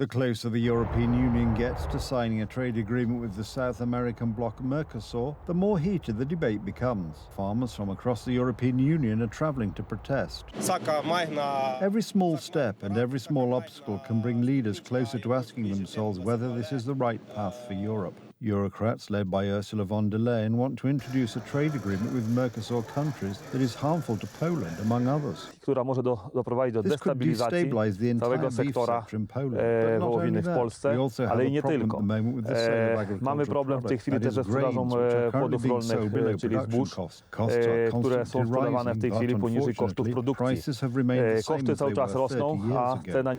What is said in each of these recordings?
The closer the European Union gets to signing a trade agreement with the South American bloc Mercosur, the more heated the debate becomes. Farmers from across the European Union are travelling to protest. Every small step and every small obstacle can bring leaders closer to asking themselves whether this is the right path for Europe. Eurocrats led by Ursula von der Leyen want to introduce a trade agreement with Mercosur countries that is harmful to Poland, among others. This could destabilize the entire beef sector in Poland, but not only that, we also have a problem at the moment with the sale of agricultural products, that is grains, which are currently being sold below production costs. Costs are constantly rising, but unfortunately, prices have remained the same as they were 30 years ago.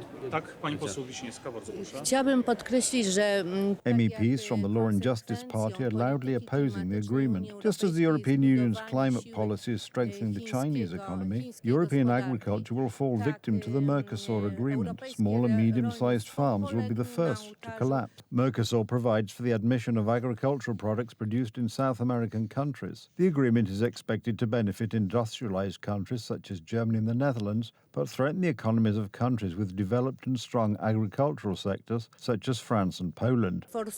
MEPs from the Law and Justice Party are loudly opposing the agreement. Just as the European Union's climate policy is strengthening the Chinese economy, European agriculture will fall victim to the Mercosur agreement. Small and medium-sized farms will be the first to collapse. Mercosur provides for the admission of agricultural products produced in South American countries. The agreement is expected to benefit industrialized countries such as Germany and the Netherlands, but threaten the economies of countries with developed and strong agricultural sectors such as France and Poland. An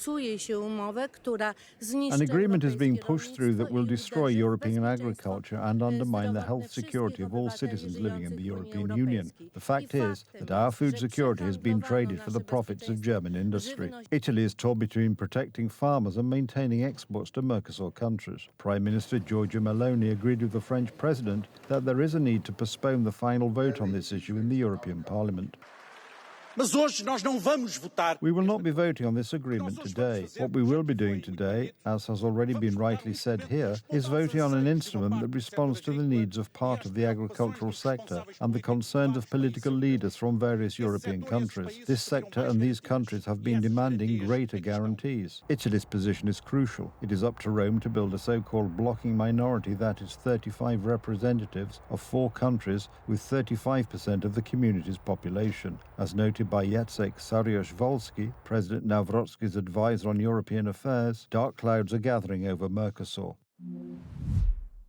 agreement is being pushed through that will destroy European agriculture and undermine the health security of all citizens living in the European Union. The fact is that our food security has been traded for the profits of German industry. Italy is torn between protecting farmers and maintaining exports to Mercosur countries. Prime Minister Giorgia Meloni agreed with the French President that there is a need to postpone the final vote on this issue in the European Parliament. We will not be voting on this agreement today. What we will be doing today, as has already been rightly said here, is voting on an instrument that responds to the needs of part of the agricultural sector and the concerns of political leaders from various European countries. This sector and these countries have been demanding greater guarantees. Italy's position is crucial. It is up to Rome to build a so-called blocking minority that is 35 representatives of 4 countries with 35% of the community's population. As noted by Jacek Saryusz-Wolski, President Nawrocki's advisor on European affairs, dark clouds are gathering over Mercosur.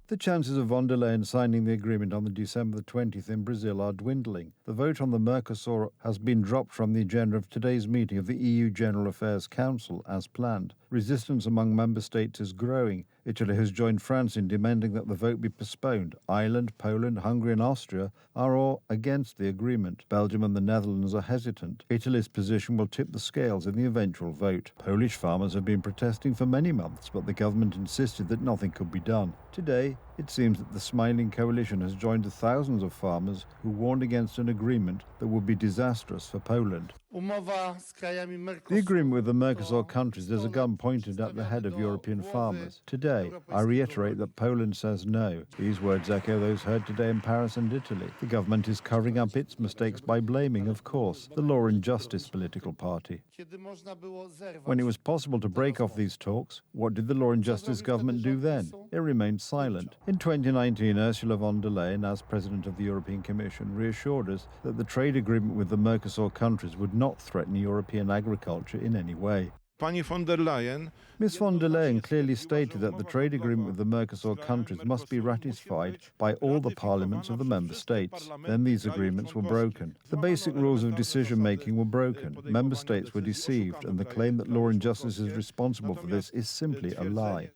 The chances of von der Leyen signing the agreement on the December 20th in Brazil are dwindling. The vote on the Mercosur has been dropped from the agenda of today's meeting of the EU General Affairs Council as planned. Resistance among member states is growing. Italy has joined France in demanding that the vote be postponed. Ireland, Poland, Hungary and Austria are all against the agreement. Belgium and the Netherlands are hesitant. Italy's position will tip the scales in the eventual vote. Polish farmers have been protesting for many months, but the government insisted that nothing could be done. Today, it seems that the Smiling Coalition has joined the thousands of farmers who warned against an agreement that would be disastrous for Poland. The agreement with the Mercosur countries is a gun pointed at the head of European farmers. Today, I reiterate that Poland says no. These words echo those heard today in Paris and Italy. The government is covering up its mistakes by blaming, of course, the Law and Justice political party. When it was possible to break off these talks, what did the Law and Justice government do then? It remained silent. In 2019, Ursula von der Leyen, as President of the European Commission, reassured us that the trade agreement with the Mercosur countries would not threaten European agriculture in any way. Ms. von der Leyen clearly stated that the trade agreement with the Mercosur countries must be ratified by all the parliaments of the member states. Then these agreements were broken. The basic rules of decision-making were broken. Member states were deceived, and the claim that Law and Justice is responsible for this is simply a lie.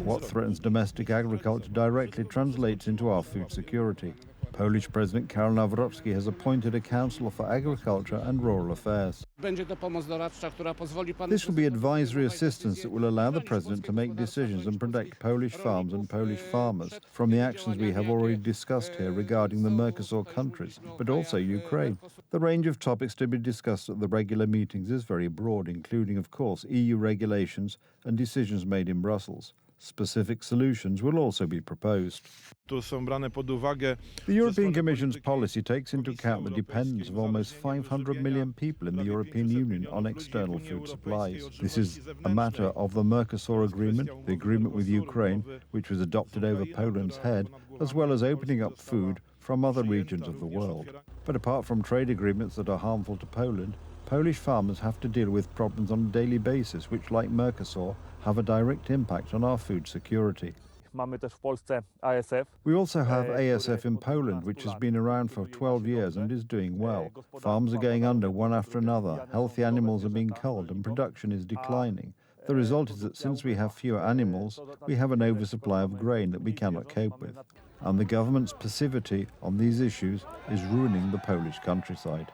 What threatens domestic agriculture directly translates into our food security. Polish President Karol Nawrocki has appointed a Council for Agriculture and Rural Affairs. This will be advisory assistance that will allow the President to make decisions and protect Polish farms and Polish farmers from the actions we have already discussed here regarding the Mercosur countries, but also Ukraine. The range of topics to be discussed at the regular meetings is very broad, including, of course, EU regulations and decisions made in Brussels. Specific solutions will also be proposed. The European Commission's policy takes into account the dependence of almost 500 million people in the European Union on external food supplies. This is a matter of the Mercosur agreement, the agreement with Ukraine, which was adopted over Poland's head, as well as opening up food from other regions of the world. But apart from trade agreements that are harmful to Poland, Polish farmers have to deal with problems on a daily basis which, like Mercosur, have a direct impact on our food security. mamy też w Polsce ASF. We also have ASF in Poland, which has been around for 12 years and is doing well. Farms are going under one after another, healthy animals are being culled, and production is declining. The result is that since we have fewer animals, we have an oversupply of grain that we cannot cope with. And the government's passivity on these issues is ruining the Polish countryside.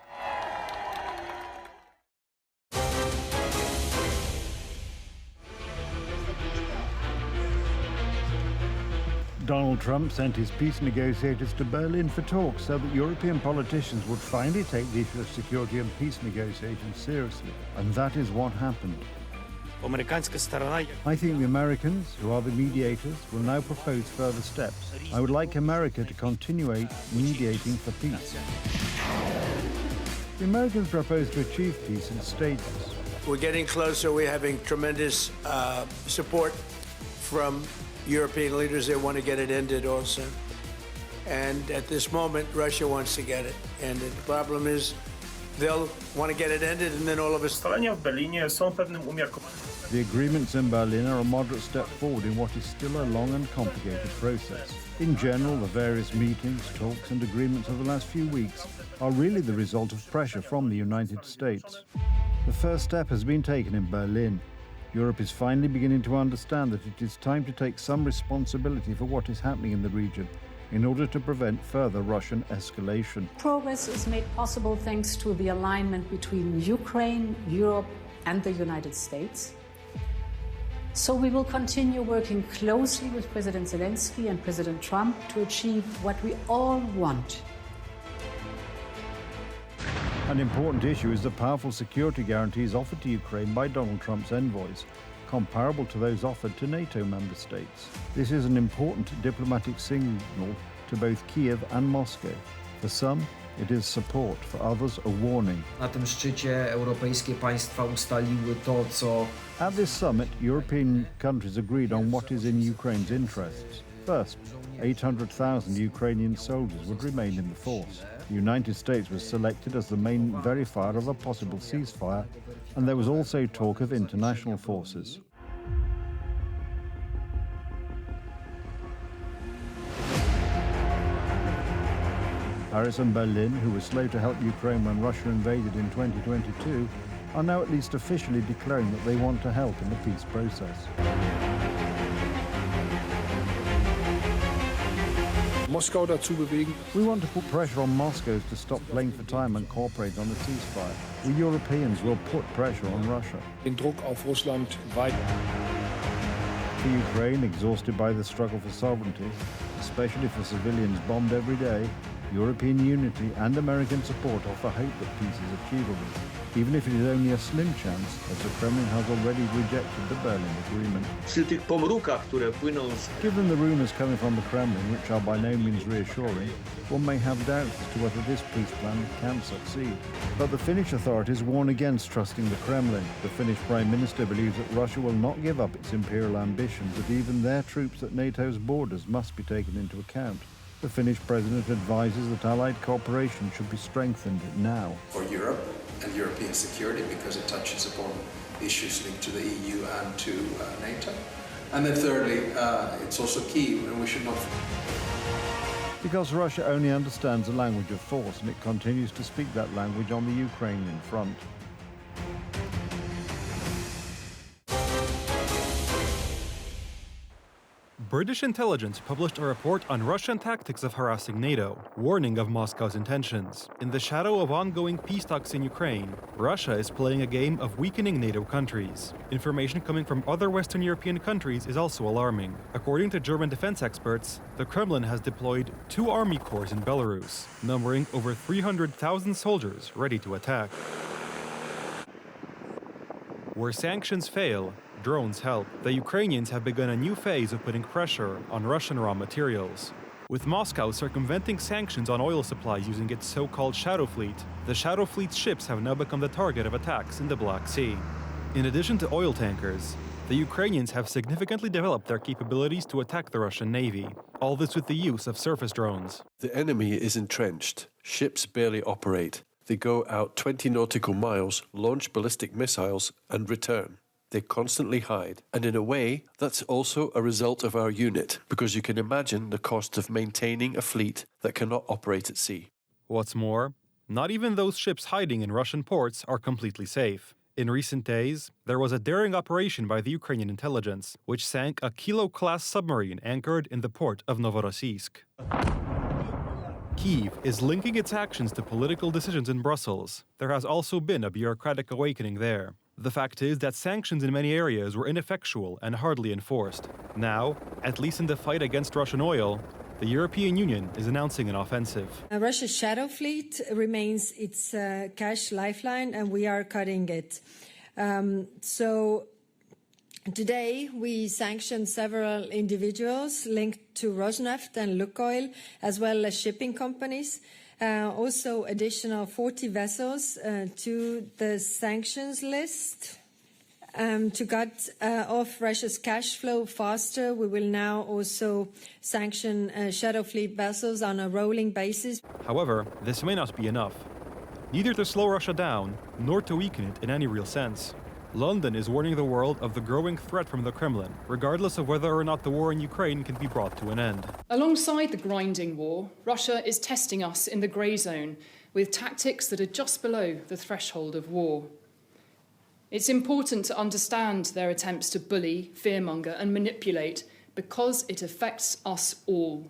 Donald Trump sent his peace negotiators to Berlin for talks so that European politicians would finally take the issue of security and peace negotiations seriously. And that is what happened. I think the Americans, who are the mediators, will now propose further steps. I would like America to continue mediating for peace. The Americans propose to achieve peace in stages. We're getting closer. We're having tremendous support from European leaders. They want to get it ended also. And at this moment, Russia wants to get it ended. The problem is they'll want to get it ended and then all of a sudden... The agreements in Berlin are a moderate step forward in what is still a long and complicated process. In general, the various meetings, talks and agreements of the last few weeks are really the result of pressure from the United States. The first step has been taken in Berlin. Europe is finally beginning to understand that it is time to take some responsibility for what is happening in the region in order to prevent further Russian escalation. Progress is made possible thanks to the alignment between Ukraine, Europe and the United States. So we will continue working closely with President Zelensky and President Trump to achieve what we all want. An important issue is the powerful security guarantees offered to Ukraine by Donald Trump's envoys, comparable to those offered to NATO member states. This is an important diplomatic signal to both Kiev and Moscow. For some, it is support, for others a warning. Na tym szczycie europejskie państwa ustaliły to, co... At this summit, European countries agreed on what is in Ukraine's interests. First, 800,000 Ukrainian soldiers would remain in the force. The United States was selected as the main verifier of a possible ceasefire, and there was also talk of international forces. Paris and Berlin, who were slow to help Ukraine when Russia invaded in 2022, are now at least officially declaring that they want to help in the peace process. We want to put pressure on Moscow to stop playing for time and cooperate on a ceasefire. We Europeans will put pressure on Russia. For Ukraine, exhausted by the struggle for sovereignty, especially for civilians bombed every day, European unity and American support offer hope that peace is achievable, even if it is only a slim chance, as the Kremlin has already rejected the Berlin Agreement. Given the rumours coming from the Kremlin, which are by no means reassuring, one may have doubts as to whether this peace plan can succeed. But the Finnish authorities warn against trusting the Kremlin. The Finnish Prime Minister believes that Russia will not give up its imperial ambitions, that even their troops at NATO's borders must be taken into account. The Finnish president advises that Allied cooperation should be strengthened now. For Europe and European security, because it touches upon issues linked to the EU and to NATO. And then thirdly, it's also key, and we should not... Because Russia only understands the language of force, and it continues to speak that language on the Ukrainian front. British intelligence published a report on Russian tactics of harassing NATO, warning of Moscow's intentions. In the shadow of ongoing peace talks in Ukraine, Russia is playing a game of weakening NATO countries. Information coming from other Western European countries is also alarming. According to German defense experts, the Kremlin has deployed 2 army corps in Belarus, numbering over 300,000 soldiers ready to attack. Where sanctions fail, drones help. The Ukrainians have begun a new phase of putting pressure on Russian raw materials. With Moscow circumventing sanctions on oil supplies using its so-called Shadow Fleet, the Shadow Fleet's ships have now become the target of attacks in the Black Sea. In addition to oil tankers, the Ukrainians have significantly developed their capabilities to attack the Russian Navy, all this with the use of surface drones. The enemy is entrenched. Ships barely operate. They go out 20 nautical miles, launch ballistic missiles, and return. They constantly hide. And in a way, that's also a result of our unit, because you can imagine the cost of maintaining a fleet that cannot operate at sea. What's more, not even those ships hiding in Russian ports are completely safe. In recent days, there was a daring operation by the Ukrainian intelligence, which sank a Kilo-class submarine anchored in the port of Novorossiysk. Kyiv is linking its actions to political decisions in Brussels. There has also been a bureaucratic awakening there. The fact is that sanctions in many areas were ineffectual and hardly enforced. Now, at least in the fight against Russian oil, the European Union is announcing an offensive. Russia's shadow fleet remains its cash lifeline, and we are cutting it. So today we sanctioned several individuals linked to Rosneft and Lukoil, as well as shipping companies. Also additional 40 vessels to the sanctions list. To cut off Russia's cash flow faster, we will now also sanction shadow fleet vessels on a rolling basis. However, this may not be enough. Neither to slow Russia down, nor to weaken it in any real sense. London is warning the world of the growing threat from the Kremlin, regardless of whether or not the war in Ukraine can be brought to an end. Alongside the grinding war, Russia is testing us in the grey zone with tactics that are just below the threshold of war. It's important to understand their attempts to bully, fearmonger and manipulate because it affects us all.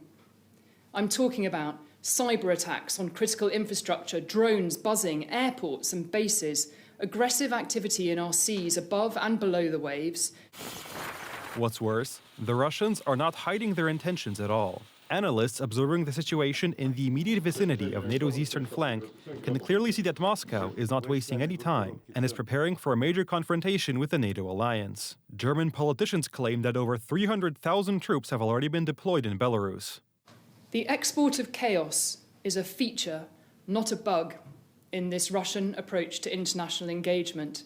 I'm talking about cyber attacks on critical infrastructure, drones buzzing, airports and bases, aggressive activity in our seas above and below the waves. What's worse, the Russians are not hiding their intentions at all. Analysts observing the situation in the immediate vicinity of NATO's eastern flank can clearly see that Moscow is not wasting any time and is preparing for a major confrontation with the NATO alliance. German politicians claim that over 300,000 troops have already been deployed in Belarus. The export of chaos is a feature, not a bug, in this Russian approach to international engagement.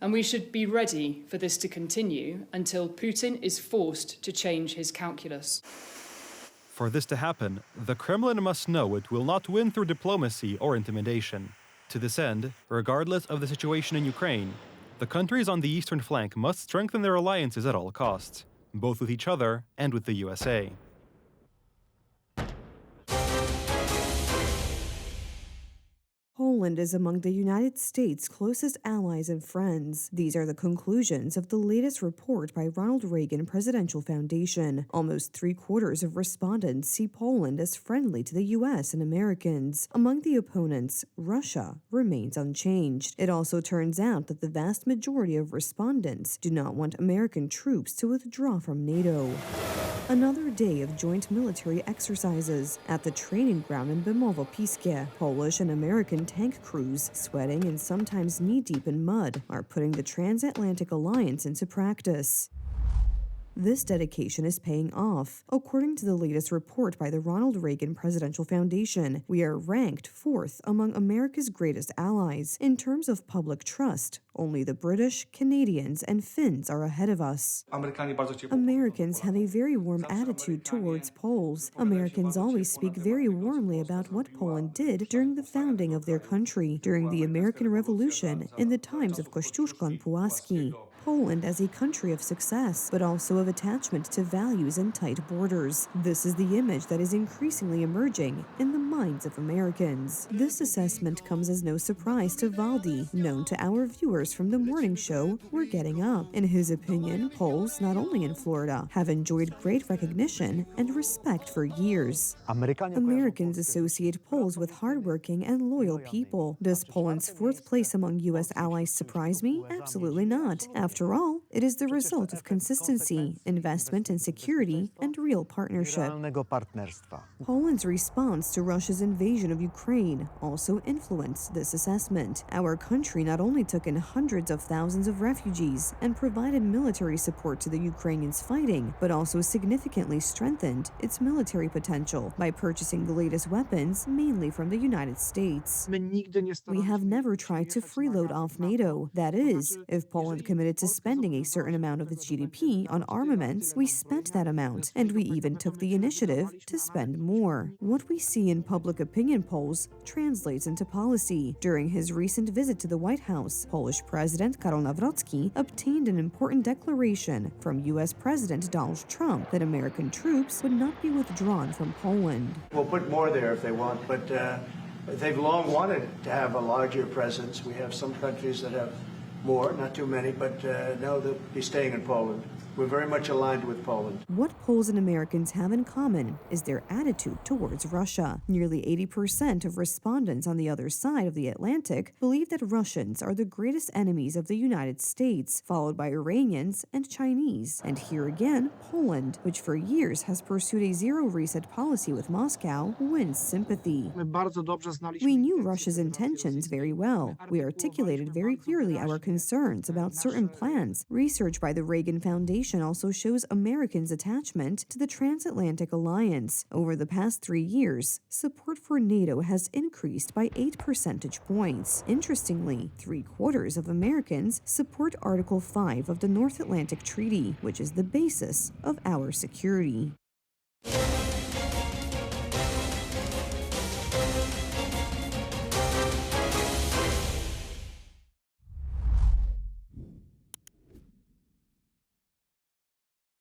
And we should be ready for this to continue until Putin is forced to change his calculus. For this to happen, the Kremlin must know it will not win through diplomacy or intimidation. To this end, regardless of the situation in Ukraine, the countries on the eastern flank must strengthen their alliances at all costs, both with each other and with the USA. Poland is among the United States' closest allies and friends. These are the conclusions of the latest report by Ronald Reagan Presidential Foundation. Almost 3/4 of respondents see Poland as friendly to the U.S. and Americans. Among the opponents, Russia remains unchanged. It also turns out that the vast majority of respondents do not want American troops to withdraw from NATO. Another day of joint military exercises at the training ground in Bemowo-Piskie. Polish and American tank crews, sweating and sometimes knee-deep in mud, are putting the transatlantic alliance into practice. This dedication is paying off. According to the latest report by the Ronald Reagan Presidential Foundation, we are ranked 4th among America's greatest allies. In terms of public trust, only the British, Canadians, and Finns are ahead of us. Americans have a very warm attitude towards Poles. Americans always speak very warmly about what Poland did during the founding of their country, during the American Revolution, in the times of Kościuszko and Pułaski. Poland as a country of success, but also of attachment to values and tight borders. This is the image that is increasingly emerging in the minds of Americans. This assessment comes as no surprise to Valdi, known to our viewers from the morning show We're Getting Up. In his opinion, Poles, not only in Florida, have enjoyed great recognition and respect for years. Americans associate Poles with hardworking and loyal people. Does Poland's 4th place among U.S. allies surprise me? Absolutely not. After all, it is the result of consistency, investment in security, and real partnership. Poland's response to Russia's invasion of Ukraine also influenced this assessment. Our country not only took in hundreds of thousands of refugees and provided military support to the Ukrainians fighting, but also significantly strengthened its military potential by purchasing the latest weapons, mainly from the United States. We have never tried to freeload off NATO. That is, if Poland committed to spending a a certain amount of its GDP on armaments, we spent that amount, and we even took the initiative to spend more. What we see in public opinion polls translates into policy. During his recent visit to the White House, Polish President Karol Nawrocki obtained an important declaration from U.S. President Donald Trump that American troops would not be withdrawn from Poland. We'll put more there if they want, but they've long wanted to have a larger presence. We have some countries that have more, not too many, but no, they'll be staying in Poland. We're very much aligned with Poland. What Poles and Americans have in common is their attitude towards Russia. Nearly 80% of respondents on the other side of the Atlantic believe that Russians are the greatest enemies of the United States, followed by Iranians and Chinese. And here again, Poland, which for years has pursued a zero-reset policy with Moscow, wins sympathy. We knew Russia's intentions very well. We articulated very clearly our concerns about certain plans. Research by the Reagan Foundation also shows Americans' attachment to the transatlantic alliance. Over the past 3 years, support for NATO has increased by 8 percentage points. Interestingly, 3/4 of Americans support Article 5 of the North Atlantic Treaty, which is the basis of our security.